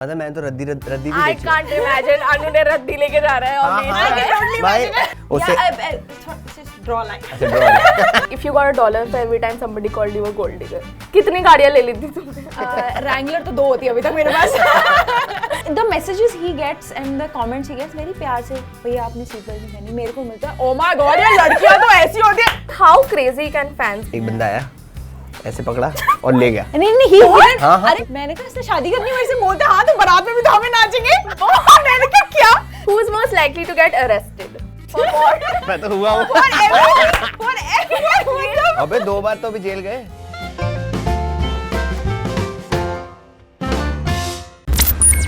मतलब मैंने तो रद्दी भी I बेची है। can't imagine अनु ने रद्दी लेके जा रहा है हाँ, भाई उसे draw line. अच्छा draw If you got $1 for every time somebody called you a gold digger, कितनी गाड़ियाँ ले ली थी तुमने? Wrangler तो 2 होती है अभी तक मेरे पास. The messages he gets and the comments he gets very प्यार से भैया आपने सीट बेल्ट नहीं पहनी मेरे को मिलता है. Oh my God ये लड़कियाँ तो ऐसी होती है. How crazy can fans? एक बंदा आया ऐसे पकड़ा और ले गया। नहीं he didn't. हाँ, हाँ. अरे मैंने कहा इसने शादी करनी मेरे से बोलते हाँ तो बारात में भी तो हमें नाचेंगे. मैंने कहा क्या? Who is most likely to get arrested? For what? मैं तो हुआ हूँ। For everyone. अबे 2 बार तो अभी जेल गए।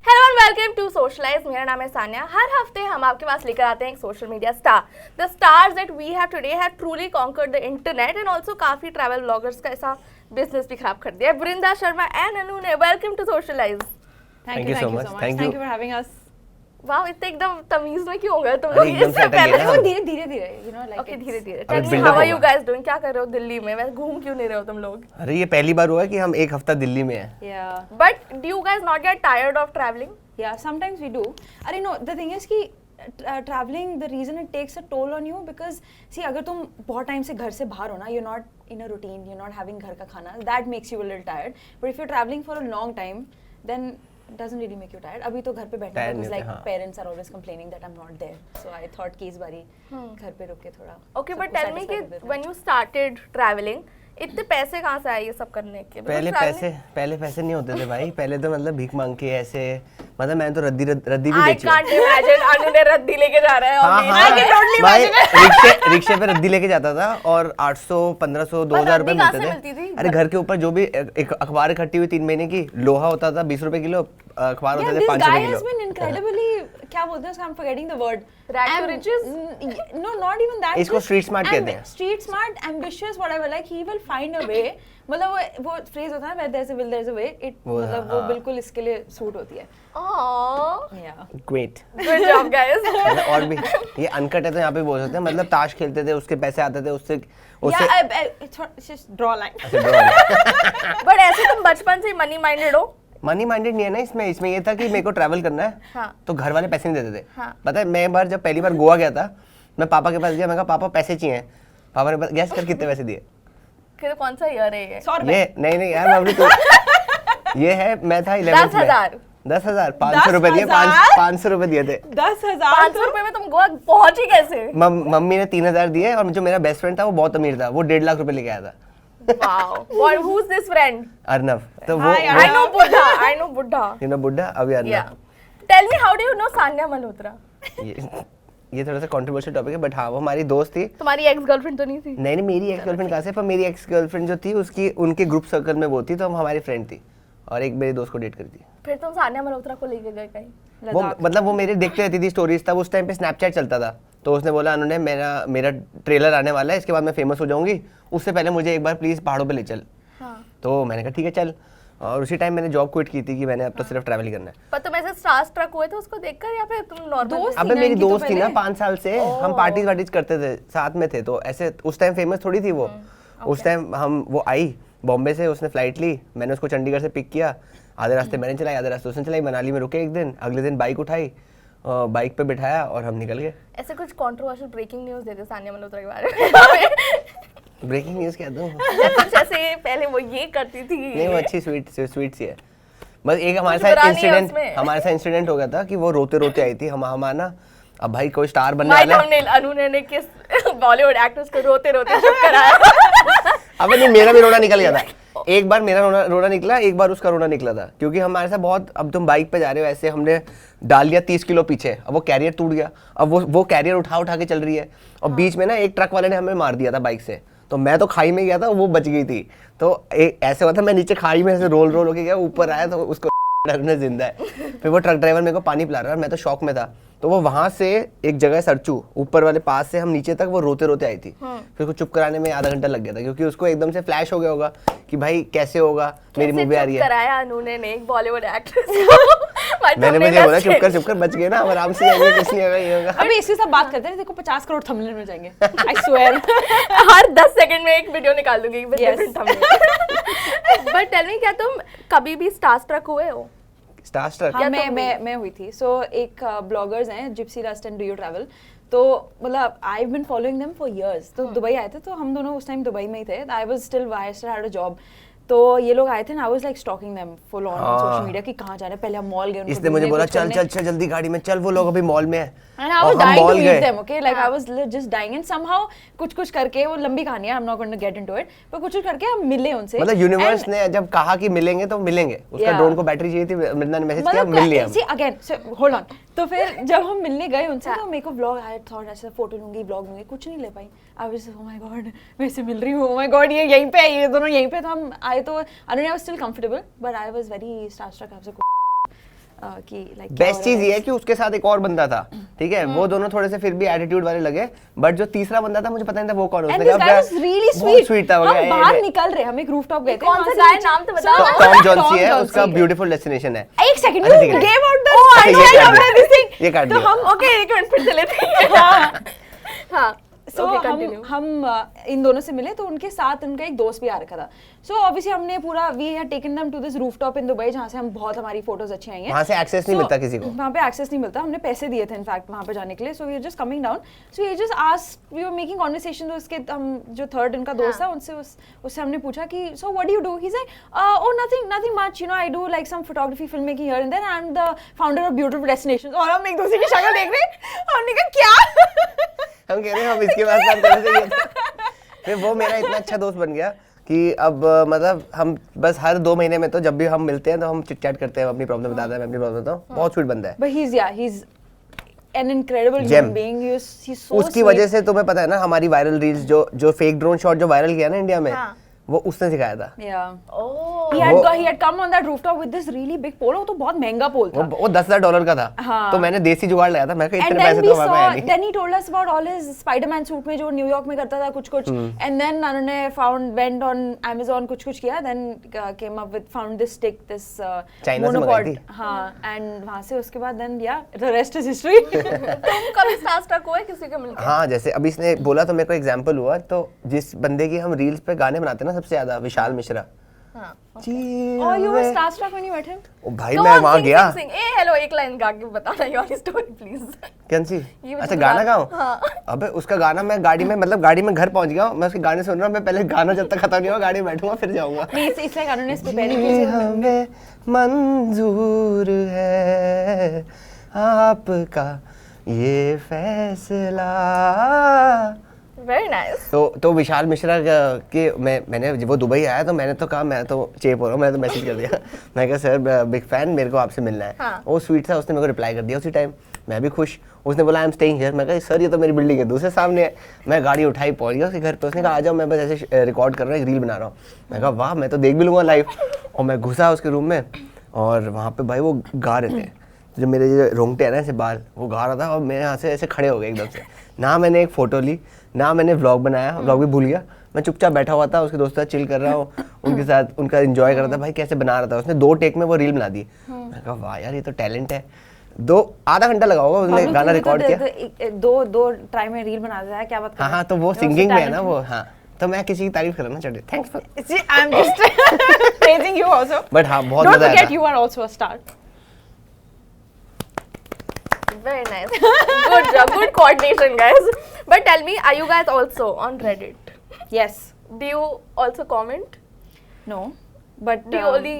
Hello and welcome to Socialize. मेरा नाम है सान्या. हर हफ्ते हम आपके पास लेकर आते हैं एक social media star. The stars that we have today have truly conquered the internet and also काफी travel bloggers का ऐसा business भी खराब कर दिया है. Brinda Sharma and Anu ne welcome to Socialize. Thank you so much. Thank Thank you. you for having us. वाह इतने एकदम तमीज में क्यों हो गए तुम अरे लोग एकदम इससे से अटक पहले? गया ना। वो धीरे-धीरे you know like. ओके धीरे धीरे. अरे Tell me build up how are you होगा। guys doing? क्या कर रहे हो दिल्ली में? वैसे घूम क्यों नहीं रहे हो तुम लोग? अरे ये पहली बार हुआ है कि हम एक हफ्ता दिल्ली में हैं। Yeah. But do you guys not get tired of traveling? Yeah, sometimes we do. अरे no, the thing is कि traveling, the reason it takes a toll on you because see अगर तुम बहुत टाइम से घर से बाहर हो ना, you're not in a routine, you're not having घर का खाना, that makes you a little tired. But if you're traveling for a long time, then it doesn't really make you tired. अभी तो घर पे बैठना Tired because नहीं like होते, हाँ. parents are always complaining that I'm not there. So I thought कि इस बारी घर पे रुक के थोड़ा. Okay, but सबको tell me satisfy कि कर देते हैं. when you started traveling, इतने पैसे कहाँ से आए ये सब करने के? पहले पैसे नहीं होते थे भाई। पहले तो मतलब भीख मांग के ऐसे मतलब मैंने तो रद्दी भी I बेची है। can't imagine अनु ने रद्दी लेके जा रहा है हाँ, obviously. हाँ, I can totally भाई imagine. रिक्शे पे रद्दी लेके जाता था और 800 1500 2000 रुपए रद्दी कहाँ मिलते से मिलती थे। थी? अरे घर के ऊपर जो भी एक अखबार इकट्ठी हुई 3 महीने की लोहा होता था 20 रुपए किलो, अखबार Yeah, होते थे this 500 guy रुपए has been किलो। incredibly क्या बोलते हैं उसका I'm forgetting the word. Rag to riches? No, not even that. इसको just street smart कहते हैं। Street smart, ambitious, whatever. Like he will find a way. मतलब वो phrase होता है ना where there's a will there's a way. मतलब वो हाँ। बिल्कुल इसके लिए सूट होती है. Aww. Yeah. Great। Good job guys. मतलब और भी ये अनकट है तो यहाँ पे बोल सकते हैं मतलब ताश खेलते थे उसके पैसे आते थे उससे Yeah, it's just draw line. But ऐसे तुम बचपन से मनी माइंडेड हो? मनी माइंडेड नहीं है ना इसमें ये था कि मेरे को ट्रैवल करना है हाँ. तो घर वाले पैसे नहीं देते थे। हाँ. पता है मैं बार जब पहली बार गोवा गया था मैं पापा के पास गया मैं कहा पापा पैसे चाहिए। पापा ने गैस कर कितने पैसे दिए? कि कौन सा ईयर है ये? 100 रुपए. ये नहीं यार मैं अभी तो ये है मैं था 11th में 10,000 500 रुपए दिए 500 रुपए दिए थे। 10,000 500 रुपए में तुम गोवा पहुंची कैसे? मम्मी ने 3,000 दिए और जो मेरा बेस्ट फ्रेंड था वो बहुत अमीर था वो 1.5 लाख रुपए लेके आया था। Wow. What? Who's this friend? Arnav तो वो Hi, I know Buddha. I know Buddha. You know बुड्ढा अभी Yeah. Arnav Tell me how do you know Sanya Malhotra? ये थोड़ा सा कंट्रोवर्शियल टॉपिक है बट हाँ वो हमारी दोस्त थी। तुम्हारी एक्स गर्लफ्रेंड तो नहीं थी? नहीं मेरी एक्स गर्लफ्रेंड कहाँ से पर मेरी एक्स गर्लफ्रेंड जो थी उसकी उनके ग्रुप सर्कल में वो थी तो हम हमारी फ्रेंड थी और एक मेरे दोस्त को डेट करती। फिर तुम सान्या मल्होत्रा को लेके गए कहीं? वो मतलब वो मेरे देखते रहती थी स्टोरीज तब उस टाइम पे स्नैपचैट चलता था तो उसने बोला उन्होंने मेरा ट्रेलर आने वाला है इसके बाद मैं फेमस हो जाऊंगी उससे पहले मुझे एक बार प्लीज पहाड़ों पे ले चल। हाँ. तो मैंने कहा ठीक है चल और उसी टाइम मैंने जॉब क्विट की थी कि मैंने अब तो सिर्फ ट्रैवल ही करना है। पर तुम ऐसे स्टार स्ट्रक हुए थे उसको देखकर या फिर तुम नॉर्मल? दोस्त अबे थी ना मेरी इनकी तो दोस्त थी ना पहले। 5 साल से हम पार्टीज करते थे साथ में थे तो ऐसे उस टाइम फेमस थोड़ी थी वो। उस टाइम वो आई बॉम्बे से उसने फ्लाइट ली मैंने उसको चंडीगढ़ से पिक किया आधे रास्ते मैंने चलाई आधे रास्ते उसने चलाई मनाली में रुके एक दिन अगले दिन बाइक उठाई बाइक पे बिठाया और हम निकल गए। ऐसे कुछ कंट्रोवर्शियल ब्रेकिंग न्यूज़ देते सान्या मल्होत्रा के बारे में। ब्रेकिंग न्यूज़ क्या दूं? कुछ ऐसे पहले वो ये करती थी। नहीं वो अच्छी स्वीट सी है। बस एक कुछ बुरा नहीं है उसमें। हमारे साथ इंसिडेंट हो गया था कि वो रोते आई थी हम आना अब भाई कोई स्टार बनने माइक वाला है। थंबनेल अनु ने किस बॉलीवुड एक्ट्रेस को रोते चुप कराया। अबे नहीं मेरा भी रोना निकल गया था एक बार मेरा रोना निकला एक बार उसका रोना निकला था क्योंकि हमारे साथ बहुत अब तुम बाइक पे जा रहे हो ऐसे हमने डाल लिया 30 किलो पीछे अब वो कैरियर टूट गया अब वो कैरियर उठा के चल रही है और बीच में ना एक ट्रक वाले ने हमें मार दिया था बाइक से तो मैं तो खाई में गया था वो बच गई थी तो ऐसे हुआ था मैं नीचे खाई में ऐसे रोल होके गया ऊपर आया तो उसको डरने जिंदा है। फिर वो ट्रक ड्राइवर मेरे को पानी पिला रहा है मैं तो शॉक में था तो वो वहां से एक जगह सरचू ऊपर वाले पास से हम नीचे तक वो रोते आई थी। फिर उसको चुप कराने में आधा घंटा लग गया था क्योंकि उसको एकदम से फ्लैश हो गया होगा कि भाई कैसे होगा मेरी मूवी आ रही है। कराया अनु ने एक बॉलीवुड एक्ट्रेस को। मैंने मुझे बोला चुप कर बच गए ना आराम से जाएंगे कुछ नहीं होगा ये होगा। अभी इसके साथ बात करते हैं देखो 50 करोड़ थंबनेल में जाएंगे I swear। हर 10 सेकंड में एक वीडियो निकाल दूंगी with different thumbnail. But tell me क्या तुम कभी भी स्टार स्ट्रक हुए हो? Star struck? हाँ मैं हुई थी. So एक ब्लॉगर्स हैं Gypsea Lust and do you travel. तो मतलब I been following them for years. तो दुबई आए थे तो हम दोनों उस टाइम दुबई में ही थे. I still had a job. तो ये लोग आए थे ना, I was like stalking them full on social media कि कहाँ जाना है. पहले हम मॉल गए, इसने मुझे बोला चल जल्दी गाड़ी में चल, वो लोग अभी मॉल में हैं. And I was dying to meet them, okay? Like I was just dying, and somehow कुछ करके, वो लंबी कहानी है, I'm not going to get into it, पर कुछ करके हम मिले उनसे. मतलब यूनिवर्स ने जब कहा कि मिलेंगे तो मिलेंगे. उसका ड्रोन को बैटरी चाहिए थी, मृदना ने मैसेज किया, मिल लिया. See again, so hold on. तो फिर जब हम मिलने गए उनसे तो मेरे को व्लॉग, आई थॉट ऐसे फोटो लूंगी, व्लॉग लूंगी, कुछ नहीं ले पाई. I was oh my god, मैं इससे मिल रही हूँ, ओह माय गॉड ये यहीं पे है, ये दोनों यहीं पे. तो हम आए तो I was still comfortable, but I was very starstruck आपसे कि लाइक बेस्ट चीज ये है कि उसके साथ एक और बंदा था, ठीक है. वो दोनों थोड़े से फिर भी एटीट्यूड वाले लगे, बट जो तीसरा बंदा था मुझे पता नहीं था वो कौन है. उसने कहा रियली स्वीट था. हम बाहर निकल रहे, हम एक रूफटॉप गए थे. कौन सा गाय नाम तो बताओ. टॉम जॉन्सी है उसका, ब्यूटीफुल डेस्टिनेशन है. एक second, you gave out the ये काट तो दिया. हम ओके एक मिनट फिर चले थे. हाँ सो हम इन दोनों से मिले तो उनके साथ उनका एक दोस्त भी आ रखा था. सो ऑब्वियसली हमने पूरा we had taken them to this rooftop in Dubai, जहाँ से हम बहुत हमारी फोटोज अच्छी आई हैं. वहाँ से एक्सेस नहीं मिलता किसी को. वहाँ पे एक्सेस नहीं मिलता. हमने पैसे दिए थे इनफैक्ट वहाँ पे जाने के लिए. So we are just coming down. So ये just asked, we were making conversation. तो उसके हम जो थर्ड इनका दोस्त था उससे हमने पूछा कि so what do you do. He said oh nothing much, you know I do like some photography, film making here and there, I am the founder of beautiful destinations. और हम एक दूसरे की शक्ल देख रहे हैं. हमने कहा क्या हम कह रहे हैं हम इसके बाद बात करने से ये था. फिर वो मेरा इतना अच्छा दोस्त बन गया कि अब मतलब हम बस हर 2 महीने में तो जब भी हम मिलते हैं तो हम चिट चैट करते हैं, अपनी प्रॉब्लम बताता है, मैं अपनी प्रॉब्लम बताता हूँ. बहुत स्वीट बंदा है. But he's an incredible human being. He's so उसकी वजह से तुम्हें पता है ना, हमारी वायरल रील्स जो फेक ड्रोन शॉट जो वायरल किया ना इंडिया में, वो उसने सिखाया था. he had come on that rooftop with this really big pole. वो तो बहुत महंगा पोल था. वो $10,000 का था. हाँ. तो मैंने देसी जुगाड़ लगाया था. मैं कहा And इतने पैसे तो हमारे पास नहीं. then he told us about all his Spider-Man suit में जो न्यूयॉर्क में करता था कुछ. And then उन्होंने went on Amazon कुछ किया. Then came up with found this stick, this monopod. हाँ. And वहाँ से उसके बाद then the rest is history. तुम कभी स्टारस्ट्रक हुए किसी को मिलके? हाँ, जैसे अभी इसने बोला तो मेरे को एग्जांपल हुआ. तो जिस बंदे की हम रील्स पे गाने बनाते हैं ना सबसे ज्यादा, विशाल मिश्रा. हाँ. Oh, you were starstruck when you met him? ओ भाई मैं वहाँ गया. हेलो एक लाइन गा के बताना योर स्टोरी प्लीज. कौन सी? अच्छा गाना गाऊं? हाँ. अबे उसका गाना मैं गाड़ी में, मतलब गाड़ी में घर पहुंच गया हूँ, मैं उसके गाने सुन रहा हूँ. मैं पहले गाना जब तक खत्म नहीं हुआ गाड़ी में बैठूंगा फिर जाऊंगा. इसलिए गानों ने इसको पहले भी हमें मंजूर है आपका ये फैसला. Very nice. तो विशाल मिश्रा के मैंने वो दुबई आया तो मैंने तो कहा मैं तो चेप हो रहा हूँ. मैंने तो मैसेज कर दिया. मैं कहा सर बिग फैन, मेरे को आपसे मिलना है. हाँ. वो स्वीट था, उसने मेरे को रिप्लाई कर दिया उसी टाइम. मैं भी खुश. उसने बोला आई एम स्टेइंग हियर. मैं कहा सर ये तो मेरी बिल्डिंग है दूसरे सामने है. मैं गाड़ी उठाई पहुंच गया उसके घर पे. उसने कहा आ जाओ, मैं बस ऐसे रिकॉर्ड कर रहा हूँ, एक रील बना रहा हूँ. मैं कहा वाह मैं तो देख भी लूँगा लाइव. और मैं घुसा उसके रूम में और वहाँ पे भाई वो गा रहे थे. जो मेरे जो रोंगटे है ना ऐसे बाल, वो गा रहा था और मेरे यहाँ से ऐसे खड़े हो गए एकदम से. ना मैंने एक फोटो ली, ना मैंने व्लॉग बनाया, व्लॉग भी भूल गया. मैं चुपचाप बैठा हुआ था, उसके दोस्त साथ चिल कर रहा हूँ, उनके साथ उनका एंजॉय कर रहा था. भाई कैसे बना रहा था उसने, 2 टेक में वो रील बना दी. मैं कहा वाह यार ये तो टैलेंट है. आधा घंटा लगा होगा उसने गाना रिकॉर्ड किया. दो ट्राई में रील बना दिया है. क्या बात कर. हाँ तो वो सिंगिंग में है ना वो. हाँ तो मैं किसी की तारीफ कर रहा ना चढ़े. Thanks for. I am just praising you also. But हाँ बहुत Don't मजा आया. forget you are also a star. Very nice. Good job. Good coordination, guys. But tell me, are you guys also on Reddit? Yes. Do you also comment? No. But Do you only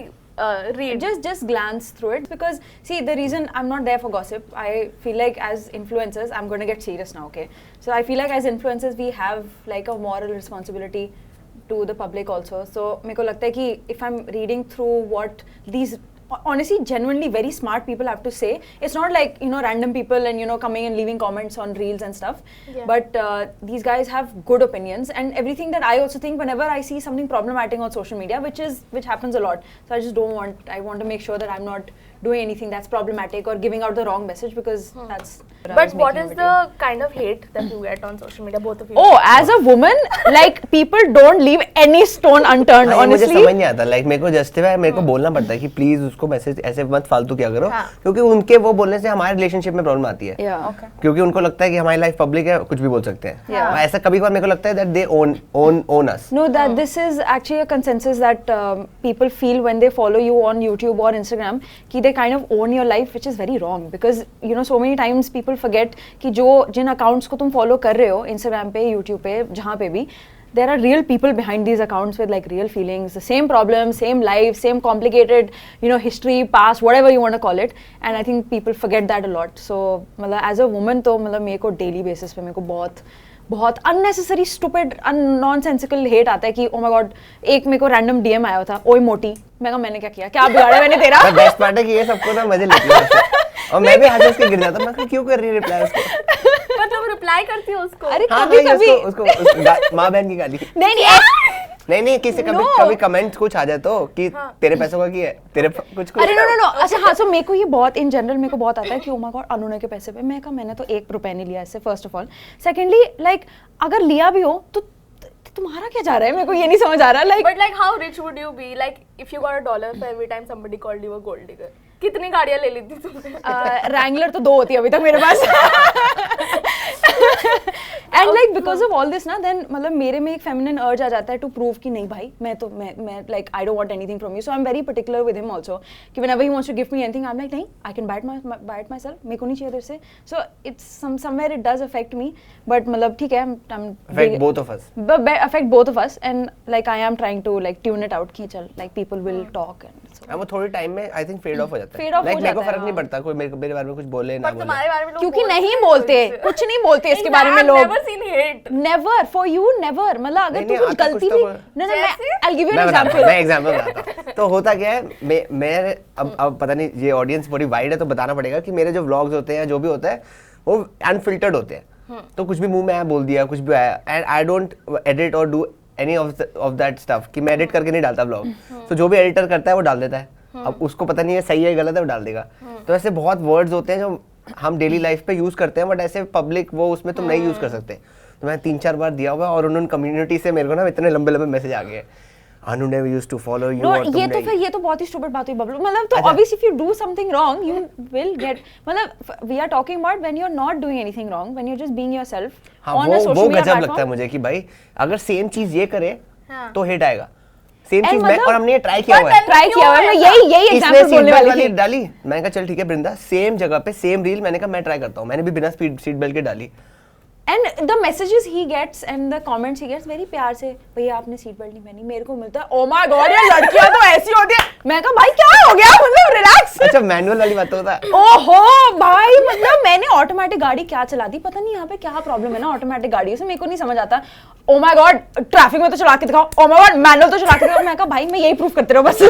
read? just glance through it, because see the reason I'm not there for gossip, I feel like as influencers, I'm going to get serious now, okay? So I feel like as influencers we have like a moral responsibility to the public also. So मेरे को लगता है कि if I'm reading through what these honestly genuinely very smart people have to say, it's not like, you know, random people and, you know, coming and leaving comments on reels and stuff. Yeah. But these guys have good opinions, and everything that I also think whenever I see something problematic on social media, which happens a lot. So I want to make sure that I'm not doing anything that's problematic or giving out the wrong message, because that's But what is the kind of hate that you get on social media, both of you? Oh, as a woman, like people don't leave any stone unturned. मुझे Honestly, समझ नहीं आता. Like मेरे को justify मेरे को बोलना पड़ता है कि प्लीज उसको मैसेज ऐसे मत फालतू क्या करो. हाँ. क्योंकि उनके वो बोलने से हमारे रिलेशनशिप में प्रॉब्लम आती है. yeah. Okay. क्योंकि उनको लगता है कि हमारी लाइफ पब्लिक है, कुछ भी बोल सकते हैं. Yeah. ऐसा कभी कभार मेरे को लगता है that they own us. No, that this is actually a consensus that people feel when they follow you on YouTube or Instagram. कि they kind of own your life, which is very wrong because you know so many times people forget कि जो जिन accounts को तुम follow कर रहे हो Instagram पे, YouTube पे, जहाँ पे भी, there are real people behind these accounts with like real feelings, the same problems, same life, same complicated, you know, history, past, whatever you want to call it. And I think people forget that a lot. So, मतलब as a woman तो मतलब मेरे को daily basis पे मेरे को बहुत unnecessary, stupid, nonsensical hate आता है कि oh my god, एक मेरे को random DM आया था, ओए मोटी, मैंने क्या किया, क्या बिगाड़ा मैंने तेरा? बेस्ट पार्ट है कि ये सबको ना मजे लेती है और मैं भी हंस के गिर जाता हूँ, मैं कहा क्यों कर रही है रिप्लाई उसको? मतलब रिप्लाई करती हो उसको? अरे हाँ, कभी उसको माँ बहन की गाली नहीं किसी कभी कमेंट कुछ आ जाए तो कि तेरे पैसों का क्या है, तेरे कुछ अरे नो अच्छा हाँ, सो मेरे को ये बहुत इन जनरल मेरे को बहुत आता है कि ओ माय गॉड अनुने के पैसे पे, मैं कहा मैंने तो 1 रुपया नहीं लिया इससे, first of all. Secondly like अगर लिया भी हो तो तुम्हारा क्या जा रहा है, मेरे को ये नहीं समझ आ रहा। Like but like how rich would you be like if you got $1 for every time somebody called you a gold digger? कितनी गाड़ियां ले ली थी तुमने? रैंगलर तो 2 होती है अभी तक मेरे पास। And like because of all this ना देन मतलब मेरे में एक फेमिनिन अर्ज आ जाता है टू प्रूव कि नहीं भाई मैं like I don't want anything from you, so I am very particular with him also कि whenever he wants to give me anything I am like नहीं, I can buy it myself, मेरे को नहीं चाहिए तेरे से। So it's somewhere it does affect me, but मतलब ठीक है, affect both of us, affect both of us and like I am trying to like tune it out कि चल like people will talk and वो थोड़े time में I think fade off हो जाता है। Fade off लाइक हो मेरे को जाता है, फर्क नहीं पड़ता कोई मेरे बारे में कुछ बोले ना पर बोले, तुम्हारे बारे में लोग क्योंकि बोलते नहीं हैं बोलते, मुझसे। कुछ नहीं बोलते इसके बारे में लोग। Never seen hate, never for you never, मतलब अगर नहीं, तू नहीं, कुछ आता गलती कुछ भी तो नहीं मैं जैसे? आई गिव यू एन मैं एग्जांपल। एग्जांपल बताता हूं। तो होता क्या है, मैं अब पता नहीं ये ऑडियंस बड़ी वाइड है तो बताना पड़ेगा कि मेरे जो व्लॉग्स होते हैं जो भी होता है वो अनफिल्टर्ड होते हैं, तो कुछ भी मुंह में आया बोल दिया, कुछ भी आया, एंड आई डोंट एडिट और do any of that stuff कि मैं एडिट करके नहीं डालता व्लॉग, तो जो भी एडिटर करता है वो डाल देता है। अब उसको पता नहीं है सही है गलत है, वो डाल देगा। तो ऐसे बहुत वर्ड्स होते हैं जो हम डेली लाइफ पे यूज करते हैं, बट ऐसे पब्लिक वो उसमें तुम नहीं यूज कर सकते। तो मैं 3-4 बार दिया हुआ और उन्होंने कम्युनिटी से मेरे को ना इतने लंबे मैसेज आ गए, अनु ने यूज्ड टू फॉलो यू, और तुम ये तो नहीं। फिर ये तो बहुत ही स्टूपिड बात हुई बबलू, मतलब तो अच्छा। Obviously if you do something wrong you will get, मतलब we are talking about when you are not doing anything wrong, when you are just being yourself on a social वो मीडिया गजब लगता है प्लेटफॉर्म। मुझे कि भाई अगर same चीज ये करे हाँ। तो हिट आएगा, सेम And चीज मतलब- और हमने ये ट्राई किया हुआ है। ट्राई किया हुआ है, मैं यही इसने एग्जांपल बोलने सीट वाली वाली थी। डाली, मैंने कहा चल ठीक है बृंदा, सेम जगह पे सेम रील, मैंने कहा मैं ट्राई करता हूँ, मैंने भी बिना सीट बेल्ट के डाली। And the messages he gets and the comments he gets very प्यार से, भैया आपने सीट बेल्ट नहीं पहनी, मेरे को मिलता है ओ माय गॉड ये लड़कियां तो ऐसी होती है। मैं कहा भाई क्या हो गया, मतलब रिलैक्स। अच्छा मैनुअल वाली बात तो होता है। ओहो भाई, मतलब मैंने ऑटोमेटिक गाड़ी क्या चला दी, पता नहीं यहाँ पे क्या प्रॉब्लम है ना ऑटोमेटिक गाड़ियों से, मेरे को नहीं समझ आता। ओ माय गॉड ट्रैफिक में तो चला के दिखाओ, ओ माय गॉड मैनुअल तो चला के दिखाओ। मैं कहा भाई मैं यही प्रूफ करते रहो बस।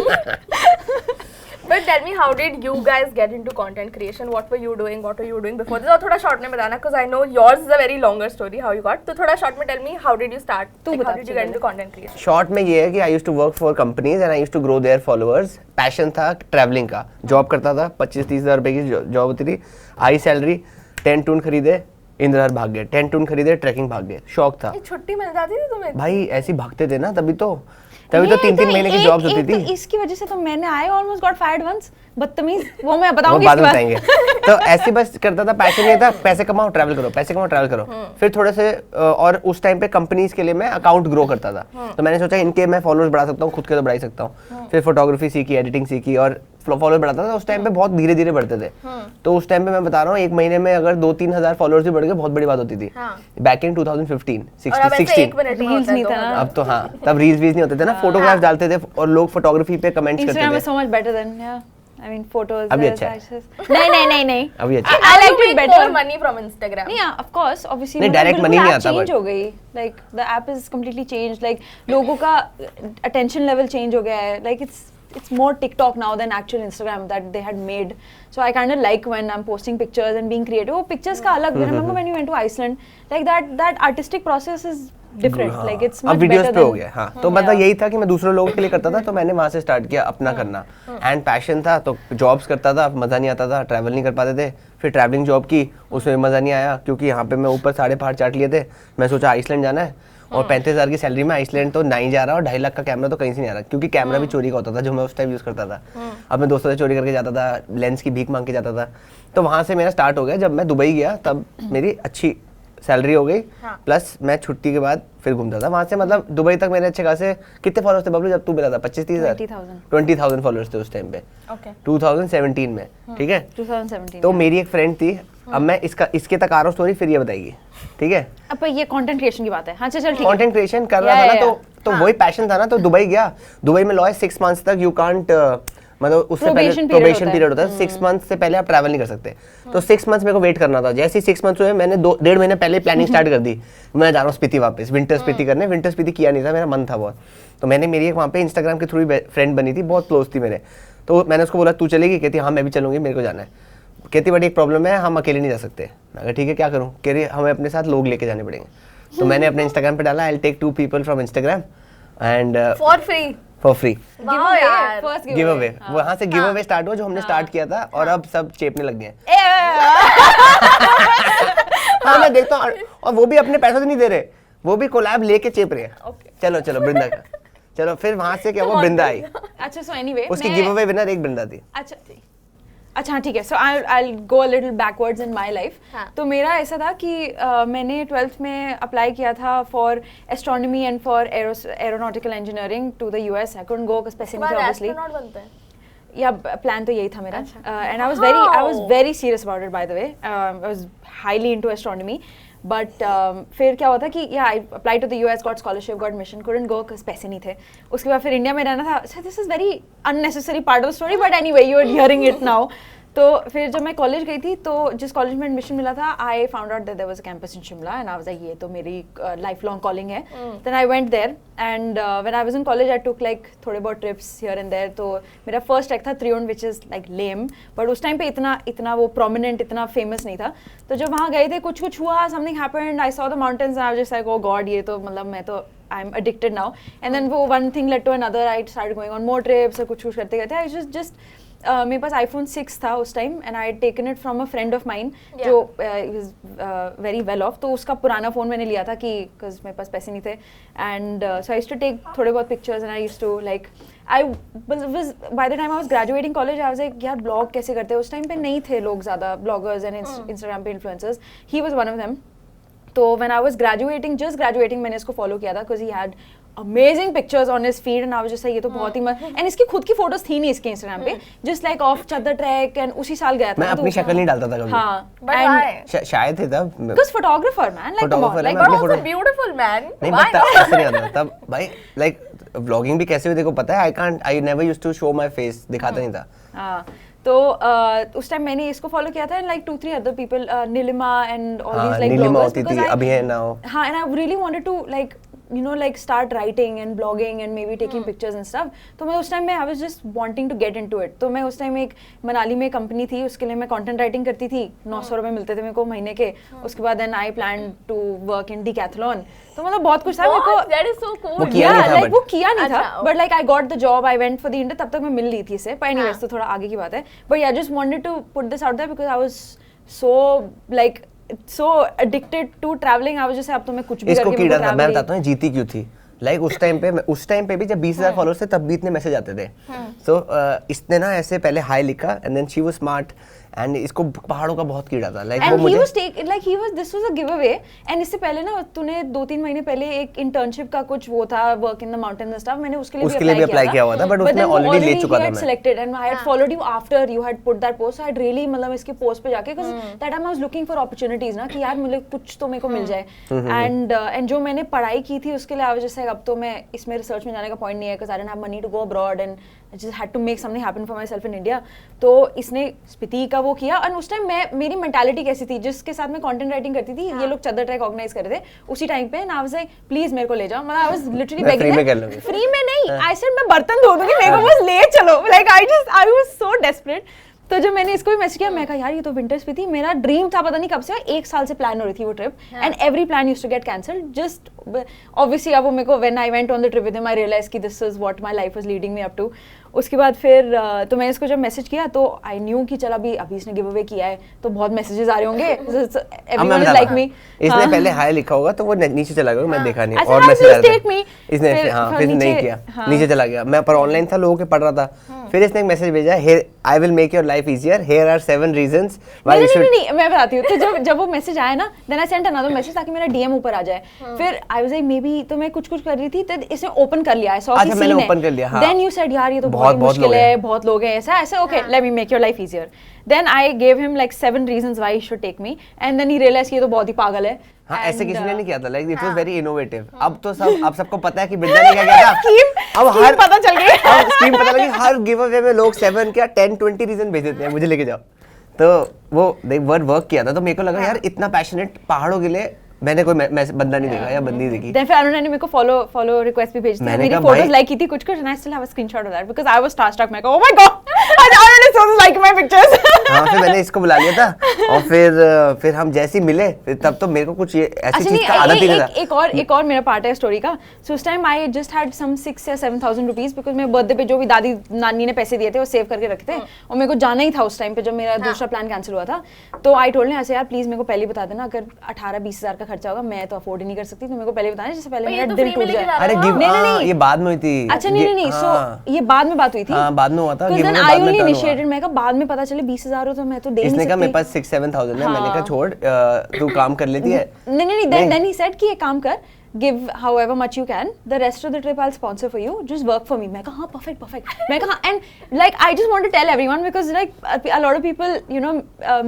But tell me, how did you guys get into content creation? What were you doing? What were you doing before this? और थोड़ा short में बताना, because I know yours is a very longer story how you got. तो थोड़ा short में tell me how did you start? तू Like, बता how did you get into content creation? Short में ये है कि I used to work for companies and I used to grow their followers. Passion था ट्रैवलिंग का, job करता था, 25-30 हज़ार रुपए की जॉब होती थी, हाई सैलरी, टेंट टून खरीदे, इंद्रहर भाग गए, टेंट टून खरीदे, ट्रैकिंग भाग गए, शौक था एक छुट्टी मिल जाती थी तुम्हें? भाई, ऐसे भागते थे ना तभी तो 3-3 महीने की जॉब्स होती थी। तो इसकी वजह से तो मैंने I almost got fired once, बदतमीज, वो मैं वो बताऊंगी बाद इसके में बाद। बताएंगे। तो ऐसे बस करता था, पैशन नहीं था, पैसे कमाओ ट्रैवल करो, पैसे कमाओ ट्रैवल करो। फिर थोड़े से और उस टाइम पे कंपनीज के लिए मैं अकाउंट ग्रो करता था, तो मैंने सोचा इनके मैं फॉलोअर्स बढ़ा सकता हूँ, खुद के तो बढ़ा ही सकता हूँ। फिर फोटोग्राफी सीखी, एडिटिंग सीखी और फॉलोअर बढ़ाता था। उस टाइम पे बहुत धीरे धीरे बढ़ते थे, तो उस टाइम पे मैं बता रहा हूँ 1 महीने में अगर 2-3 हज़ार फॉलोअर्स भी बढ़ गए, बहुत बड़ी बात होती थी। बैक इन 2015, और अब ऐसे 16 1 मिनट में Reels होता है नहीं था 2000। ना। अब तो हाँ, तब रील्स नहीं होते थे ना, फोटोग्राफ डालते थे और लोग फोटोग्राफी पे कमेंट्स करते Instagram थे। is so much better than I mean photos. अभी अच्छा है। नहीं अभी अच्छा I How liked you it make better. more money from Instagram? नहीं, of course, obviously. नहीं, मतलब direct बिल्कुल money नहीं app आता, change but- हो गई, like the app is completely changed, like लोगों का attention level change हो गया है, like it's more TikTok now than actual Instagram that they had made. So I kind of like when I'm posting pictures and being creative. वो pictures का अलग, remember when we went to Iceland, like that artistic process is different, like it's अब much videos better पे हो than. गया। हाँ, तो मतलब यही था कि मैं दूसरे लोगों के लिए करता था, तो मैंने वहां से स्टार्ट किया अपना करना। एंड पैशन था तो जॉब्स करता था, मजा नहीं आता था, ट्रैवल नहीं कर पाते थे। फिर ट्रैवलिंग जॉब की, उसमें मजा नहीं आया क्योंकि यहाँ पे मैं ऊपर सारे पहाड़ चाट लिए थे। मैं सोचा आइसलैंड जाना है और 35,000 की सैलरी में आइसलैंड तो नहीं जा रहा, और 2.5 लाख का कैमरा तो कहीं से नहीं आ रहा, क्योंकि कैमरा भी चोरी का होता था जो मैं उस टाइम यूज करता था। अब मैं दोस्तों से चोरी करके जाता था, लेंस की भीख मांग के जाता था। तो वहां से मेरा स्टार्ट हो गया। जब मैं दुबई गया तब मेरी अच्छी सैलरी हो गई हाँ। प्लस मैं छुट्टी के बाद फिर घूमता था वहाँ से। मतलब दुबई तक मेरे अच्छे खासे कितने फॉलोअर्स थे बबलू जब तू मिला था? 25-30 20,000 फॉलोअर्स थे उस टाइम पे, ओके 2017 में, ठीक है। 2017 तो मेरी एक फ्रेंड थी, अब मैं इसके तक आ रहा हूँ स्टोरी, फिर ये बताएगी, ठीक है। अब ये कंटेंट क्रिएशन की बात है। हाँ चल ठीक है। कंटेंट क्रिएशन कर रहा था ना, तो वही पैशन था ना, तो दुबई गया। दुबई में लॉ है 6 मंथ्स तक यू कांट, मतलब उससे पहले प्रोबेशन पीरियड होता है, 6 मंथ से पहले आप ट्रैवल नहीं कर सकते। तो 6 मंथ्स मेरे को वेट करना था। जैसे ही 6 मंथ्स हुए, मैंने 1.5 महीने पहले प्लानिंग स्टार्ट कर दी, मैं जा रहा हूँ स्पीति वापस, विंटर स्पीति करने। विंटर स्पीति किया नहीं था, मेरा मन था बहुत। तो मैंने, मेरी एक वहाँ पे इंस्टाग्राम के थ्रू फ्रेंड बनी थी, बहुत क्लोज थी मेरे। तो मैंने उसको बोला तू चलेगी? कहती हाँ मैं भी चलूंगी, मेरे को जाना है। कहती बट एक प्रॉब्लम है, हम अकेले नहीं जा सकते। मैं कहा ठीक है क्या करूँ? कह रही हमें अपने साथ लोग लेके जाने पड़ेंगे। तो मैंने अपने इंस्टाग्राम पे डाला, I will take 2 people from Instagram and for free वाह यार, फर्स्ट गिव अवे। वहाँ से गिव अवे स्टार्ट हुआ जो हमने स्टार्ट किया था, और अब सब चेपने लग गए। हाँ मैं देखता हूँ, और वो भी अपने पैसों से नहीं दे रहे, वो भी कोलैब लेके चेप रहे हैं। चलो चलो वृंदा का, चलो फिर वहाँ से क्या हुआ, वृंदा आई। अच्छा सो एनीवे उसकी गिव अवे विनर एक वृंदा थी। अच्छा ठीक है। So I go a little backwards in my life. हाँ. तो मेरा ऐसा था कि मैंने 12th में अप्लाई किया था for astronomy and for aeronautical engineering to the US. I couldn't go specifically obviously, astronaut बनते हैं। या प्लान तो यही था मेरा। And I was very serious about it by the way. I was highly into astronomy. But फिर क्या हुआ था कि या I apply to the US, got scholarship, got mission, couldn't go because पैसे नहीं थे। उसके बाद फिर इंडिया में रहना था। This is very unnecessary part of the story, but anyway you are hearing it now. तो फिर जब मैं कॉलेज गई थी, तो जिस कॉलेज में एडमिशन मिला था, I found out that there was a campus in Shimla and I was like ये तो मेरी लाइफ लॉन्ग कॉलिंग है। Then I went there and when I was in college I took like थोड़े बहुत trips here and there. तो मेरा first track था त्रियोन, which is like lame, but उस टाइम पे इतना वो प्रोमिनेंट, इतना फेमस नहीं था। तो जब वहाँ गए थे, कुछ हुआ, something happened, I saw the mountains, I was just like oh God, ये तो मतलब मैं तो I am addicted now. And then वो one thing led to another. I started going on more trips और कुछ करते करते I just मेरे पास iPhone 6 था उस time and I had taken it from a friend of mine जो was very well off. तो उसका पुराना फ़ोन मैंने लिया था कि because मेरे पास पैसे नहीं थे and so I used to take थोड़े बहुत pictures and I used to like I was by the time I was graduating college I was like यार blog कैसे करते हैं? उस टाइम पे नहीं थे लोग ज़्यादा bloggers and Instagram पे influencers. He was one of them. तो when I was graduating, just graduating, मैंने इसको follow किया था because he had amazing pictures on his feed and I was just like ये तो बहुत ही and इसकी खुद की photos थी नहीं इसके Instagram पे, just like off चद्दर ट्रैक and उसी साल गया था। मैं अपनी शक्ल नहीं डालता था कभी। हाँ, But why? शायद थे तब। Because photographer man, like come on, Photographer like मैं But अपनी also photo- beautiful man. नहीं Why बट not? ऐसे नहीं आता तब भाई। लाइक व्लॉगिंग भी कैसे हुई देखो पता है, I never used to show my face, दिखाता नहीं था। हाँ, तो उस टाइम मैंने इसको फॉलो किया था and like 2-3 other people, Nilima and all these like Nilima bloggers होती because थी, अभी है नाउ। हाँ, and I really wanted to like you know like start writing and blogging and maybe taking pictures and stuff. तो मैं उस टाइम में I was just wanting to get into it. तो मैं उस टाइम एक मनाली में कंपनी थी, उसके लिए मैं कंटेंट राइटिंग करती थी, 900 रुपए मिलते थे मेरे को महीने के। उसके बाद then I planned to work in Decathlon. तो मतलब बहुत कुछ था मेरे को। That is so cool. वो किया नहीं था like but- वो किया नहीं था, अच्छा, but like I got the job, I went for the interview, तब तक मैं मिल ली थी इससे, पर anyways तो थोड़ा आगे की बात है। But yeah, just wanted to put this out there because I was so like so addicted to traveling. I was just अब तो मैं कुछ भी इसको करके कीड़ा मेरे को था, मैं travel बताता हूँ जीती क्यों थी। लाइक उस टाइम पे भी जब 20,000 फॉलोअर्स थे तब भी इतने मैसेज आते थे। सो इसने ना ऐसे पहले हाई लिखा and then she was smart and इसको पहाड़ों का बहुत कीड़ा था। लाइक वो and he मुझे was this was a giveaway and इससे पहले ना तूने 2-3 महीने पहले एक internship का कुछ वो था work in the mountains and stuff, मैंने उसके लिए भी apply किया हुआ था, but then उसमें वो already ले चुका he था had मैं। selected and I had followed you after you had put that post, so I had really मतलब इसके post पे जाके because that time I was looking for opportunities ना कि यार मुझे कुछ तो मेरे को मिल जाए and जो मैंने पढ़ाई की थी उसके लिए I was just like अब तो मैं इसमें research में जाने का point नहीं है because I didn't have money to go abroad and I just had to make something happen for myself in India. तो इसने स्पीति का वो किया और उस टाइम मेरी मेंटालिटी कैसी थी, जिसके साथ मैं कंटेंट राइटिंग करती थी, ये लोग चद्दर ट्रैक ऑर्गेनाइज कर रहे थे उसी टाइम पे, ना वाज लाइक प्लीज मेरे को ले जाओ। मतलब आई वाज लिटरली मैं free में कर बेगिंग, लूंगी। फ्री में नहीं, आई सेड मैं बर्तन धो दूंगी, मेरे को बस ले चलो। Like I was so desperate. तो जब मैंने इसको भी मैसेज किया, मैं कहा यार ये तो विंटर स्पीति, मेरा ड्रीम था, पता नहीं कब से, 1 साल से प्लान हो रही थी वो trip and every plan used to get cancelled. Just obviously अब वो मेरे को when I went on the trip with him I realize कि this is what my life was leading me up to. उसके बाद फिर तो मैंने इसको जब मैसेज किया तो आई न्यू कि चल अभी इसने गिव अवे किया है तो बहुत मैसेजेस आ रहे होंगे, एवरीवन इज लाइक मी। इसने पहले हाय लिखा होगा तो वो नीचे चला गया, मैं देखा नहीं, अच्छा, और मैसेज आ रहा take me। था इसने फिर नहीं किया, नीचे चला गया। मैं पर ऑनलाइन था, लोगों के पढ़ रहा था, फिर इसने एक मैसेज भेजा, here I will make your life easier, here are 7 reasons why you should. नहीं मैं बताती हूँ। तो जब वो मैसेज आया ना, then I sent another message ताकि मेरा डीएम ऊपर आ जाए। फिर I was like maybe, तो मैं कुछ कर रही थी तो इसने ओपन कर लिया, सॉ अच्छा मैंने ओपन कर लिया, हाँ। देन यू सेड यार ये तो बहुत मुश्किल है, बहुत लोग हैं ऐसा, okay let me make your life easier. Then I gave him like 7 reasons why he should take me, and then he realise कि ये तो बहुत ही पागल है। हाँ, ऐसे किसी ने नहीं किया था, like it was very innovative. अब तो अब सबको पता है कि बिरला ने क्या किया था, अब हर पता चल गया, अब स्कीम पता लगी, हर गिव अवे में लोग 7 क्या 10-20 रीजन भेज देते हैं, मुझे लेके जाओ। तो वो वर्क किया था, तो मेरे को लगा यार इतना पैशनेट पहाड़ों के लिए मैंने कोई बंदा नहीं देखा या बंदी देखी। देन फिर अनुराग ने मेरे को फॉलो रिक्वेस्ट भी भेज दी, मेरी फोटोज लाइक की थी कुछ and I still have a screenshot of that because I was starstruck. मैं कहा ओह my God I already saw this like my pictures. हां, फिर मैंने इसको बुला लिया था और फिर हम जैसे ही मिले, फिर तब तो मेरे को कुछ ये ऐसी चीज का आदत ही नहीं था। एक और मेरा पार्ट है स्टोरी का। सो उस time I just had some 6 या 7,000 रुपीस बिकॉज़ मेरे बर्थडे पे जो भी दादी नानी ने पैसे दिए थे वो सेव करके रखे थे, और मेरे को जाना ही था उस टाइम पे जब मेरा दूसरा प्लान कैंसिल हुआ था। तो आई टोल्ड हिम ऐसे यार प्लीज मेरे को पहले बता देना, अगर 18-20 हजार का खर्चा होगा मैं तो अफोर्ड ही नहीं कर सकती, तो मेरे को पहले बताना जिससे पहले मेरा दिल टूट जाए। अरे नहीं, ये बाद में हुई थी। अच्छा नहीं, सो ये बाद में बात हुई थी। हां, बाद में हुआ था, गिवन आई ओनली इनिशिएटेड। मैं कहा बाद में पता चले 20,000 हो तो मैं तो दे नहीं सकती। इसने कहा मेरे पास 6-7,000 है, मैंने कहा छोड़, तू काम कर लेती है। नहीं, देन ही सेड कि एक काम कर, give however much you can, the rest of the trip I'll sponsor for you, just work for me। मैं कहा हाँ perfect। मैं कहा and like I just want to tell everyone because like a lot of people you know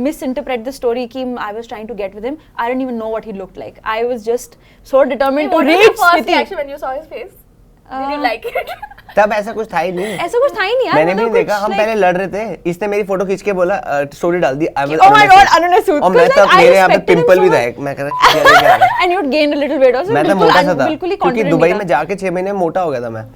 misinterpret the story कि I was trying to get with him. I didn't even know what he looked like. I was just so determined to reach What was your first Spiti। reaction when you saw his face? Did you like it? तब ऐसा कुछ था ही नहीं, ऐसा कुछ था ही नहीं यार। मैंने भी नहीं देखा, हम पहले लड़ रहे थे, इसने मेरी फोटो खींच के बोला स्टोरी डाल दी, oh my god अनुने सूद, और मैं तब मेरे यहाँ पे पिंपल भी था, मैं कह रहा and you gained a little weight also। मैं तो मोटा सा था बिल्कुल ही क्योंकि दुबई में जाके 6 महीने मोटा हो गया था मैं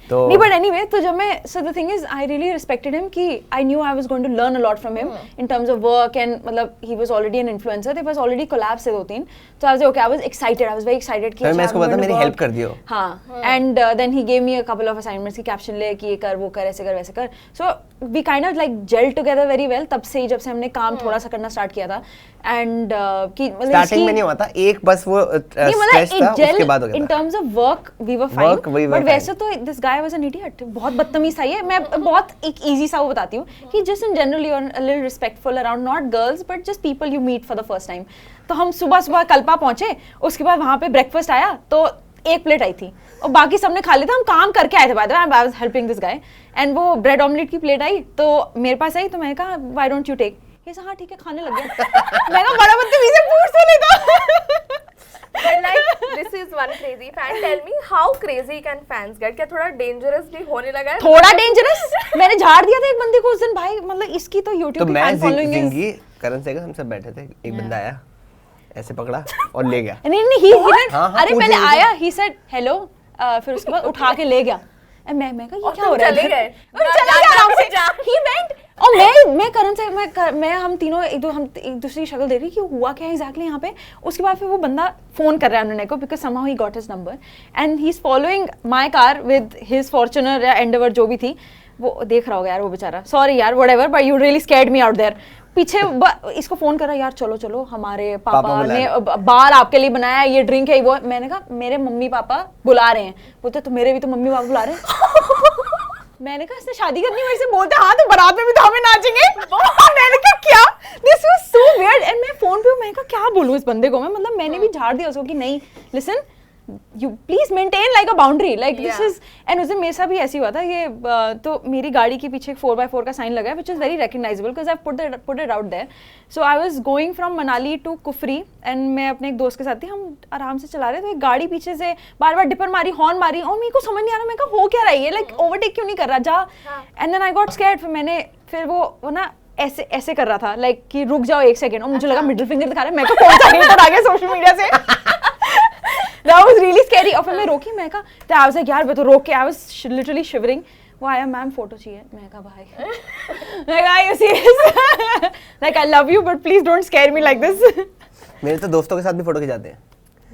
तो। नहीं बट एनीवे, तो जब मैं so the thing is I really respected him कि I knew I was going to learn a lot from him in terms of work and मतलब he was already an influencer, there was already collabs से 2-3, तो I was like okay, I was excited, I was very excited कि मैं इसको बता मेरी help कर दियो। हाँ, and then he gave me a couple of assignments की कैप्शन ले कि ये कर वो कर ऐसे कर वैसे कर, so we kind of like gelled together very well। तब से ही जब से हमने काम थोड़ा सा करना स्टार्ट किया था and कि मतलब स्टार्टिंग में नहीं हुआ था, एक बस वो स्ट्रेस था, उसके बाद हो गया था। in terms of work we were fine, but वैसे तो this guy was an idiot, बहुत बदतमीज था ये। मैं बहुत एक easy सा वो बताती हूँ कि just in general you are a little respectful around not girls but just people you meet for the first time। तो हम सुबह कल्पा पहुंचे, उसके बाद वहाँ पे ब्रेकफास्ट आया तो एक प्लेट आई थी और बाकी सबने खा लिया था, हम काम करके आए थे bye the way, I was helping this guy, and वो ब्रेड ऑमलेट की प्लेट आई तो मेरे पास आई, तो मैंने कहा व्हाई डोंट यू टेक, ये हाँ ठीक है खाने लग गया। मैं कहा बड़ा बदतमीज है, पूछ तो लेता। But like this is one crazy fan. Tell me how crazy can fans get? क्या थोड़ा dangerous भी होने लगा है? थोड़ा dangerous? मैंने झाड़ दिया था एक बंदे को उस दिन भाई, मतलब इसकी तो YouTube तो की fan following है। जिंगी करण सेगा हम सब बैठे थे, एक बंदा आया ऐसे पकड़ा और ले गया। नहीं हाँ, अरे पहले आया, he said hello, फिर उसके बाद उठा के ले गया। मैं कहा ये क्या हो रहा है? चले गए। चले गए आराम से। He went और मैं करण से मैं हम तीनों एक दूसरी की शक्ल दे रही कि हुआ क्या एग्जैक्टली यहाँ पे। उसके बाद फिर वो बंदा फोन कर रहा है उन्होंने को because somehow he got his number and he is following my car with his Fortuner या एंडेवर जो भी थी, वो देख रहा होगा यार वो बेचारा, सॉरी यार whatever but you really scared me out there. पीछे इसको फोन करा यार चलो हमारे पापा ने बार आपके लिए बनाया, ये ड्रिंक है वो। मैंने कहा मेरे मम्मी पापा बुला रहे हैं। बोलते तो मेरे भी तो मम्मी पापा बुला रहे हैं। मैंने कहा इसने शादी करनी मेरे से, बोलते हाँ तो बारात में भी तो हमें नाचेंगे। मैंने कहा क्या, this was so weird. And मैं फोन पे हूँ, मैंने कहा क्या बोलूँ इस बंदे को मैं, मतलब मैंने भी झाड़ दिया उसको कि नहीं listen you please maintain like a boundary like this is। and उस दिन मेरे साथ भी ऐसी हुआ था, ये तो मेरी गाड़ी के पीछे एक 4x4 का साइन लगा है which is very recognizable because I've put it out there। so I was going from Manali to Kufri and मैं अपने एक दोस्त के साथ थी, हम आराम से चला रहे थे, एक गाड़ी पीछे से बार बार डिपर मारी, हॉर्न मारी और मेरे को समझ नहीं आ रहा, मैं कहा हो क्या रहा है ये, लाइक ओवरटेक क्यों नहीं कर रहा जा। And then I got scared, फिर वो ना ऐसे कर रहा था लाइक कि रुक जाओ एक सेकंड, और मुझे लगा मिडिल फिंगर दिखा रहा है, मैं तो कौन सा हेटर आ गया सोशल मीडिया से। That was really scary। और फिर मैं रोकी, मैं कहा तो I was like यार मैं तो रोक के I was literally shivering। वो आया मैम फोटो चाहिए, मैं कहा भाई मैं कहा you serious like I love you but please don't scare me like this। मेरे तो दोस्तों के साथ भी फोटो खिंचाते हैं।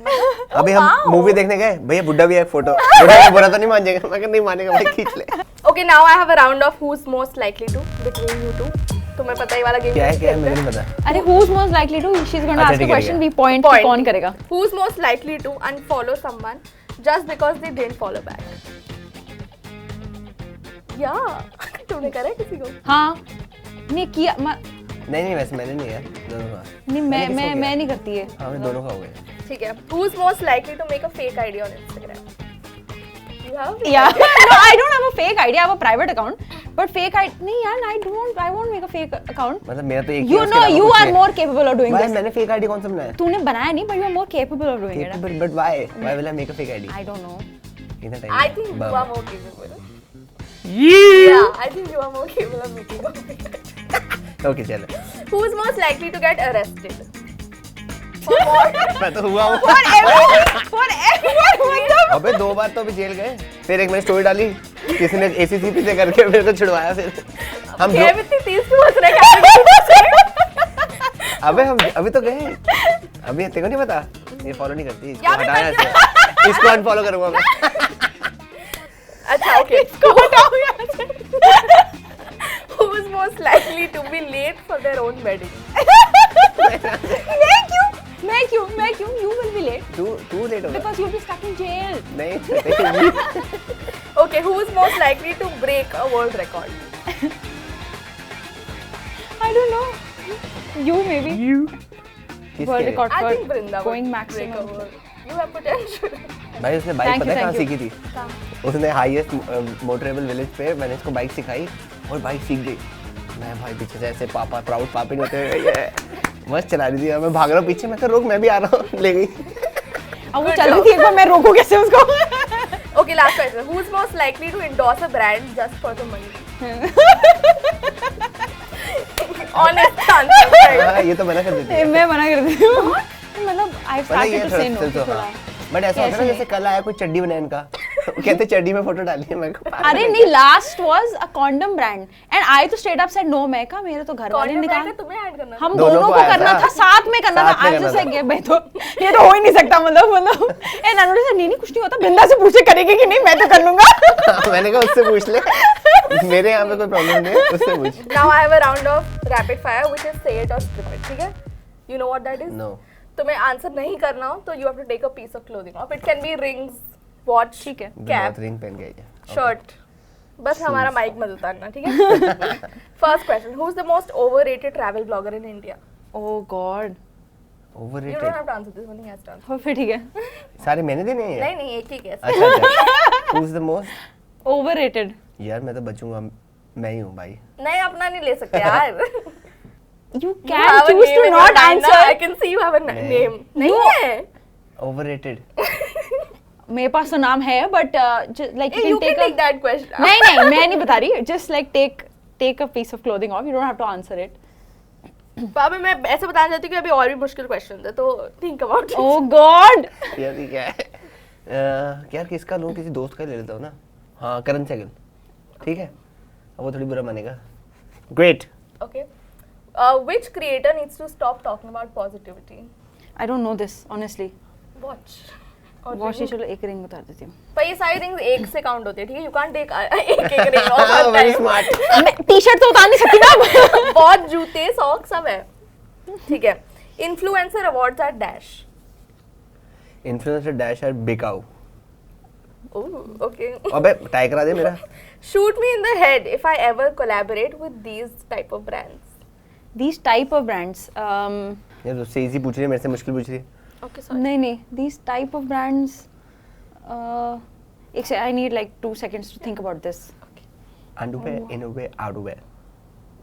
अभी हम wow. मूवी देखने गए, भैया बुड्ढा भी है, फोटो बुड्ढा का बुरा तो नहीं मान जाएगा, मैं नहीं मानेगा भाई, खींच ले। Okay, now I have a round of who's most likely to between you two. तुम्हें पता ही वाला गेम क्या है मुझे नहीं पता। अरे who's most likely to? She's going to अच्छा, ask ठीक a है, question. ठीक We point कि कौन करेगा? Who's most likely to unfollow someone just because they didn't follow back? Yeah, तुमने करा है किसी को? हाँ, नहीं किया नहीं वैसे मैंने नहीं यार, दोनों का। नहीं मैंने किसको किया? मैं नहीं करती है। हाँ दोनों का हो गया। ठीक है। Who's most likely to make a fake ID on Instagram? You have? Yeah, no, I don't have a fake ID. I have a private account. But fake ID, नहीं यार, I won't make a fake account. मतलब मेरा तो एक You know, you are more capable of doing Why? this. मैंने fake ID कौन सा बनाया? तूने बनाया नहीं, but you are more capable of doing it. But why? Why will I make a fake ID? I don't know. इतना time. I think you are more capable. Yeah, I think you are more capable of making a fake ID. Okay चलो। Who's most likely to get arrested? For what? मैं तो हुआ हूँ। For everyone. अबे 2 बार तो अभी jail गए, फिर एक मैंने स्टोरी डाली, किसी ने ACCP से करके मेरे को छुड़वाया, फिर हम जो Game इतनी तेज क्यों हंस रहे हैं? अबे हम अभी तो गए, अभी तेरे को नहीं पता, ये फॉलो नहीं करती, इसको या मैं हटाया करती ऐसे, इसको अनफॉलो करूंगा मैं। अच्छा okay. Who's most likely to be late for their own wedding? मैं क्यों? You will be late. तू लेट हो गया। Because you'll be stuck in jail. नहीं Okay, who's most likely to break a world record? I don't know. You maybe. किसके? World record I for think Brinda going would maximum. break a world. You have potential. भाई उसने bike Thank पता है you, कहाँ thank सीखी थी? उसने highest motorable village पे मैंने इसको बाइक सिखाई और बाइक सीख गई। मैं भाई पीछे से ऐसे पापा प्राउड पापी होते हुए मस्त चला रही थी, मैं भाग रहा हूँ पीछे, मैं कहा रुक मैं भी आ रहा हूँ, ले गई। अब वो चल रही थी, एक बार मैं रोकूं कैसे उसको? Okay, last question. Who's most likely to endorse a brand just for the money? Honest answer. Right? हाँ ये तो मना कर देती है। मैं मना कर देती हूँ। मतलब I पता है ये started to say no. थोड़ा हाँ। बट ऐसा होता है ना जैसे कल आया कोई चड्डी बनाने का, कहते चड्डी में फोटो डाली है, मैं अरे नहीं, last was a condom brand and I तो straight up said no, मैं कहा मेरे तो घर वाले Condom निकाल, brand है, तुम्हें ऐड करना हम दोनों दोनों को को आया करना था। था, साथ में करना था। साथ में आज करना जैसे था। गए मैं तो ये तो हो ही नहीं सकता, मतलब एंड अनुराग से नहीं कुछ नहीं होता, बृंदा से पूछे करेगी कि नहीं, मैं तो कर लूंगा। मैंने कहा उससे पूछ ले, मेरे यहाँ पे कोई प्रॉब्लम नहीं है, उससे पूछ। Now I have a round of rapid fire which is say it or strip it. ठीक है? You know what that is? No. तुम्हें आंसर नहीं करना हो तो you have to take a piece of clothing off. It can be rings, watch, ठीक है। cap, ring पहन के आई है। shirt. बस हमारा माइक मत उतारना, ठीक है? First question. Who's the most overrated travel blogger in India? Oh God. You don't overrated. have to answer this one. He has to answer. और फिर ठीक है। सारे मैंने देने हैं। नहीं नहीं एक ही guess. अच्छा। Who's the most? Overrated. यार मैं तो बचूंगा, मैं ही हूँ भाई। नहीं अपना नहीं ले सकते यार. You You can have a choose name to in your not mind, na? answer. I can see you have a name. नहीं No. है. ओवररेटेड। मेरे पास तो नाम है, but like Hey, you can take that question. नहीं मैं नहीं बता रही, just like take a piece of clothing off, you don't have to answer it. बाबा मैं ऐसे बताना चाहती हूँ कि अभी और भी मुश्किल क्वेश्चन है तो think about it. Oh God. यार ये क्या है? यार किसका लूँ, किसी दोस्त का ही ले लेता हूँ ना। हाँ करण सहगल, ठीक है, अब वो थोड़ी बुरा मानेगा। Great. Okay. Which creator needs to stop talking about positivity? I don't know this honestly. Watch. Watch ही चलो एक रिंग बता देती हूँ। पर ये सारी रिंग्स एक से काउंट होती है, ठीक है? You can't take एक रिंग ऑफ हाँ, हर very टाइम. smart. मैं टी-शर्ट तो उतार नहीं सकती ना। बहुत जूते सॉक्स सब है, ठीक है? Influencer awards are dash. Influencer dash are बिकाऊ। Oh, okay. अबे टाई करा दे मेरा। Shoot me in the head if I ever collaborate with these type of brands. These type of brands. यार उससे इजी पूछ रही है, मेरे से मुश्किल पूछ रही है। Okay, sorry. नहीं these type of brands. एक से I need like 2 seconds to think about this. Underwear, innerwear, outerwear.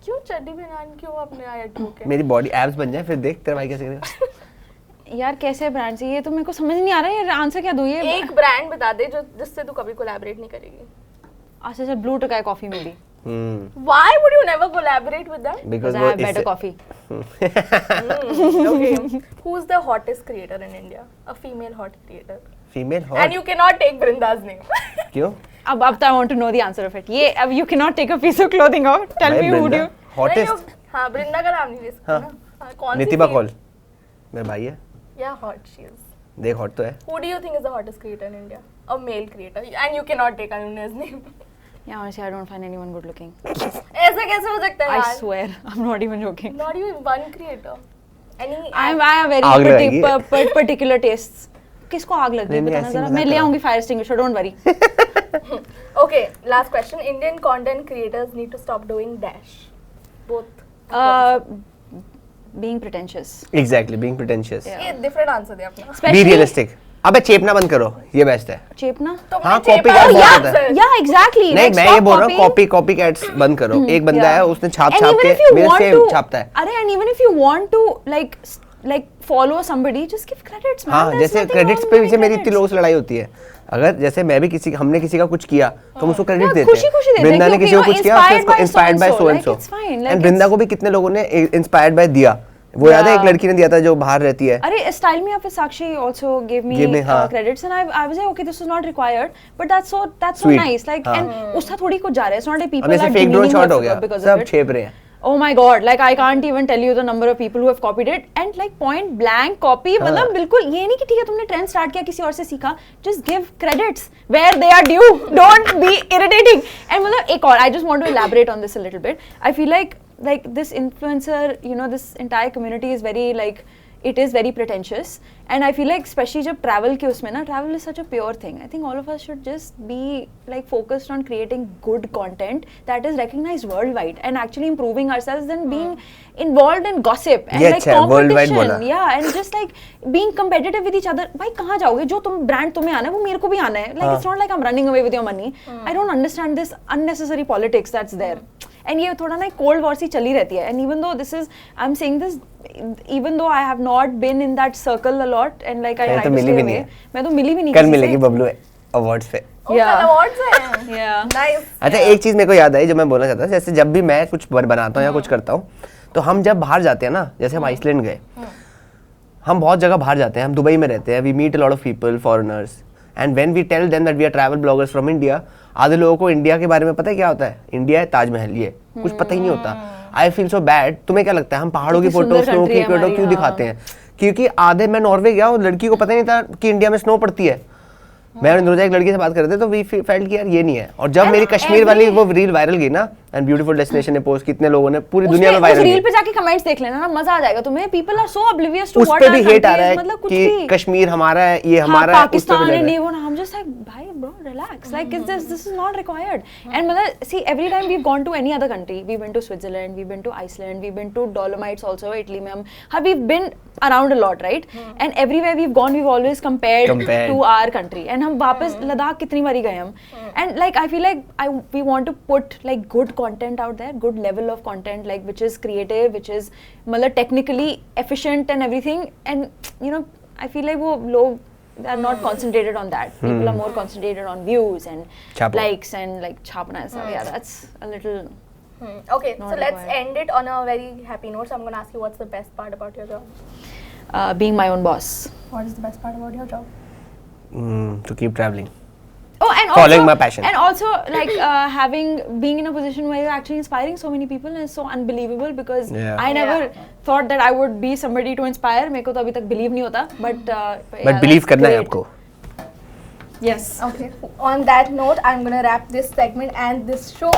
क्यों चड्डी पहनान क्यों अपने आया ठोके? मेरी बॉडी एब्स बन जाए फिर देख तेरा भाई कैसे करेगा। यार कैसे ब्रांड्स है ये, तो मेरे को समझ नहीं आ रहा है, ये आंसर क्या दूँ ये? एक ब्रांड बता दे जो जिससे तू कभी कोलैबोरेट नहीं करेगी. अच्छा ब्लू टोकाई कॉफी में भी। Why would you never collaborate with them? Because I वो have better इससे coffee. Okay. Who's the hottest creator in India? A female hot creator. Female And hot you cannot take Brinda's name. क्यों? अब I want to know the answer of it. ये अब you cannot take a piece of clothing off. Tell me who do you? नहीं, hottest हाँ, Brinda का नाम नहीं ले सकते हाँ. ना. हाँ, कौन सी नितिबा फील- कॉल मेरा भाई है। Yeah, hot she is. देख हॉट तो है. Who do you think is the hottest creator in India? A male creator, and you cannot take Anunya's name. Yeah, honestly, I don't find anyone good looking. ऐसा कैसे हो सकता है I यार? swear, I'm not even joking. Not even one creator. Any. I have आग very लगाएगी? particular tastes. किसको आग लग गई नहीं, बताना ऐसे जरा. मजाक मैं ले कर रहा आऊंगी fire extinguisher. Don't worry. Okay, last question. Indian content creators need to stop doing dash. Both. Being pretentious. Exactly, being pretentious. Yeah. ये different answer दिया अपना. Be Especially realistic. अबे चेपना बंद करो, ये बेस्ट है. चेपना. तुमने हाँ, चेपा copycat और बहुत याद होता है. से- Yeah, exactly. नहीं, Like, मैं stop ये बोल रहा हूँ copying. कॉपी कैट्स बंद करो. एक बंदा Yeah. है उसने छाप And even के if you मेरे want सेम to- छापता है. अरे, and even if you want to like follow somebody, just give credits, man. हाँ, There's जैसे nothing क्रेडिट्स wrong पे with पीछे मेरी credits. इतनी लोगों से लड़ाई होती है. अगर जैसे मैं भी हमने किसी का कुछ किया तो हम उसको क्रेडिट Yeah, देते खुशी-खुशी हैं. देते हैं, वृंदा ने क्योंकि किसी को वो कुछ किया फिर उसको inspired by inspired by so and so-and-so, so. like, it's fine, like, and Vrinda it's- को भी कितने लोगों ने इंस्पायर्ड बाय दिया. वो याद है एक Yeah. लड़की ने दिया था जो बाहर रहती है. अरे Style Me Up with Sakshi also gave me हाँ. credits, and I was like, okay, this is not required, but that's so Sweet. nice. Like, हाँ. and उसका थोड़ी कुछ जा रहा है. It's not like अब people जैसे are fake drone demeaning shot her हो गया, because of सब it. छेप रहे हैं. Oh my god, like I can't even tell you the number of people who have copied it, and like point blank copy. हाँ. मतलब बिल्कुल ये नहीं कि ठीक है तुमने ट्रेंड स्टार्ट किया किसी और से सीखा. Just give credits where they are due. Don't be irritating. And मतलब एक और, I just want to elaborate on this a little bit. I feel like this influencer, you know, this entire community is very like, it is very pretentious, and I feel like especially जब travel के उसमें ना, travel is such a pure thing. I think all of us should just be like focused on creating good content that is recognized worldwide and actually improving ourselves than being involved in gossip and ये like अच्छा है, worldwide बोला. competition. Yeah, and just like being competitive with each other. भाई कहाँ जाओगे? जो तुम brand तुम्हें आना है वो मेरे को भी आना है. Like it's not like I'm running away with your money. I don't understand this unnecessary politics that's there. And ये थोड़ा ना cold war सी चली रहती है. And even though this is, I'm saying this, even though I have not been in that circle a lot and like I मैं try तो to milli stay भी नहीं away. है. मैं तो मिली भी नहीं कल किसी मिलेगी से. बबलू अवार्ड्स पे. Oh, Yeah. कल awards हैं. Yeah. Nice. अच्छा, एक चीज मेरे को याद आई जो मैं बोलना चाहता था. जैसे जब भी मैं कुछ बनाता हूँ या कुछ करता हूँ तो हम जब बाहर जाते हैं ना, जैसे हम आइसलैंड गए, हम बहुत जगह बाहर जाते हैं, हम दुबई में रहते हैं, we meet a lot of people, foreigners, and when we tell them that we are travel bloggers from India, आधे लोगों को इंडिया के बारे में पता है क्या होता है? इंडिया है ताजमहल, ये कुछ पता ही नहीं होता. I feel so bad. तुम्हें क्या लगता है हम पहाड़ों की कितनी फोटो, सुंदर स्नो country की है फोटो हमारी, क्यों हाँ. दिखाते हैं? क्योंकि आधे, मैं नॉर्वे गया और लड़की को पता नहीं था कि इंडिया में स्नो पड़ती है. मैं और रोजा एक लड़की से बात कर रहे थे तो वी फेल्ट कि यार ये नहीं है. और जब मेरी कश्मीर वाली वो रील वायरल गई ना, एंड ब्यूटीफुल डेस्टिनेशन ने पोस्ट, कितने लोगों ने पूरी दुनिया में उस वायरल रील की. पे जाके कमेंट्स देख लेना ना, मजा आ जाएगा तुम्हें. People are so oblivious to उस what पे our भी हेट आ country रहा is, है मतलब कुछ कि भी. कश्मीर हमारा है, ये हाँ, हमारा है, उस पे भी पाकिस्तान लड़ and रहे हैं. even I'm just like, bhai bro, relax. Like this is not required. And मतलब see, every time we've gone to any other country, we've been to Switzerland, we've been to Iceland, we've been to Dolomites also, Italy में हम, we've been around a lot, right? And everywhere we've gone, we've always compared to our country. And हम वापस लद्दाख कितनी बारी गए हम. And like I feel like we want to put like good content out there, good level of content, like which is creative, which is मतलब technically efficient and everything. And you know, I feel like वो लोग, they are not concentrated on that. People are more concentrated on views and Chapo. likes and like chapna. So yeah, that's a little. Okay, Not so let's required. end it on a very happy note. So I'm going to ask you, what's the best part about your job? Being my own boss. What is the best part about your job? To keep traveling. Oh, and Following also, my passion. And also, like being in a position where you're actually inspiring so many people is so unbelievable because Yeah. I never Yeah. thought that I would be somebody to inspire. मेरे को तो अभी तक believe नहीं होता, but yeah, but believe that's करना है great. आपको. Yes. Okay. On that note, I'm going to wrap this segment and this show.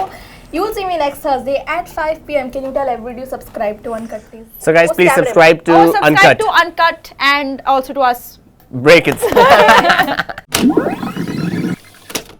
You'll see me next Thursday at 5 p.m. Can you tell everybody to subscribe to Uncut, please? So guys, Post please camera. subscribe to Oh, subscribe Uncut. to Uncut and also to us. Break it.